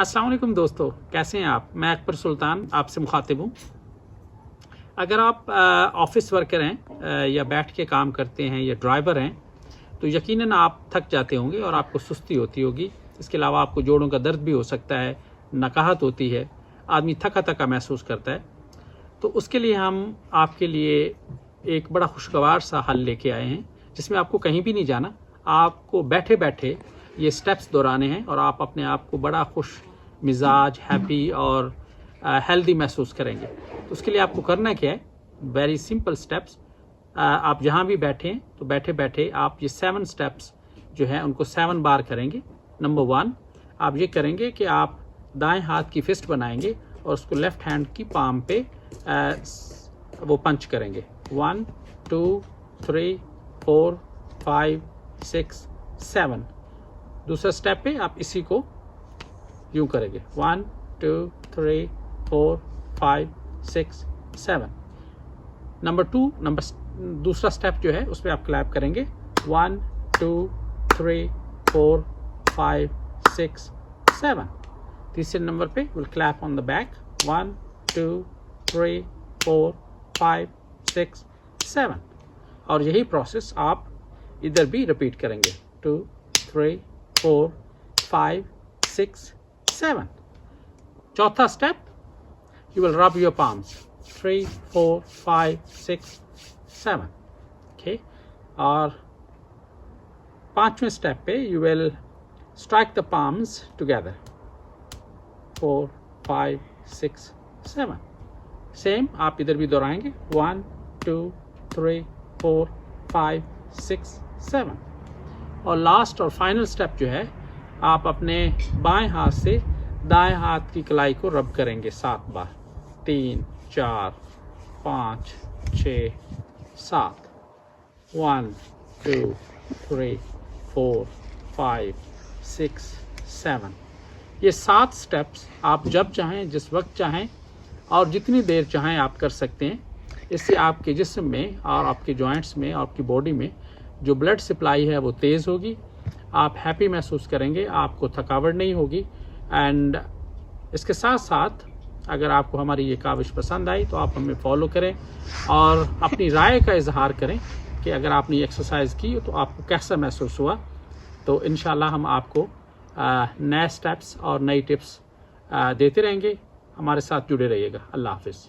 अस्सलाम वालेकुम दोस्तों, कैसे हैं आप। मैं अकबर सुल्तान आपसे मुखातिब हूँ। अगर आप ऑफिस वर्कर हैं या बैठ के काम करते हैं या ड्राइवर हैं तो यकीनन आप थक जाते होंगे और आपको सुस्ती होती होगी। इसके अलावा आपको जोड़ों का दर्द भी हो सकता है, नकाहत होती है, आदमी थका थका महसूस करता है। तो उसके लिए हम आपके लिए एक बड़ा खुशगवार सा हल लेके आए हैं जिसमें आपको कहीं भी नहीं जाना, आपको बैठे बैठे ये स्टेप्स दोहराने हैं और आप अपने आप को बड़ा खुश मिजाज, हैप्पी और हेल्दी महसूस करेंगे। तो उसके लिए आपको करना क्या है, वेरी सिंपल स्टेप्स। आप जहाँ भी बैठे हैं तो बैठे बैठे आप ये 7 स्टेप्स जो है उनको 7 बार करेंगे। नंबर 1, आप ये करेंगे कि आप दाएं हाथ की फिस्ट बनाएंगे और उसको लेफ्ट हैंड की पाम पे वो पंच करेंगे। 1 2 3 4 5 6 7। दूसरा स्टेप पे आप इसी को यूं करेंगे 1 2 3 4 5 6 7। नंबर 2 दूसरा स्टेप जो है उस पर आप क्लैप करेंगे 1 2 3 4 5 6 7। तीसरे नंबर पे will clap on the back 1 2 3 4 5 6 7। और यही प्रोसेस आप इधर भी रिपीट करेंगे 2 3 4 5 6 7। चौथा step, you will rub your palms 3 4 5 6 7। okay, और पांचवें स्टेप पे you will strike the palms together 4 5 6 7। Same आप इधर भी दोहराएंगे 1 2 3 4 5 6 7। और लास्ट और फाइनल स्टेप जो है, आप अपने बाएं हाथ से दाएं हाथ की कलाई को रब करेंगे 7 बार। 3 4 5 6 7। 1 2 3 4 5 6 7। ये 7 स्टेप्स आप जब चाहें, जिस वक्त चाहें और जितनी देर चाहें आप कर सकते हैं। इससे आपके जिस्म में और आपके जॉइंट्स में और आपकी बॉडी में जो ब्लड सप्लाई है वो तेज़ होगी, आप हैप्पी महसूस करेंगे, आपको थकावट नहीं होगी। एंड इसके साथ साथ अगर आपको हमारी ये काविश पसंद आई तो आप हमें फॉलो करें और अपनी राय का इजहार करें कि अगर आपने ये एक्सरसाइज की तो आपको कैसा महसूस हुआ। तो इंशाल्लाह हम आपको नए स्टेप्स और नई टिप्स देते रहेंगे। हमारे साथ जुड़े रहिएगा। अल्लाह हाफिज़।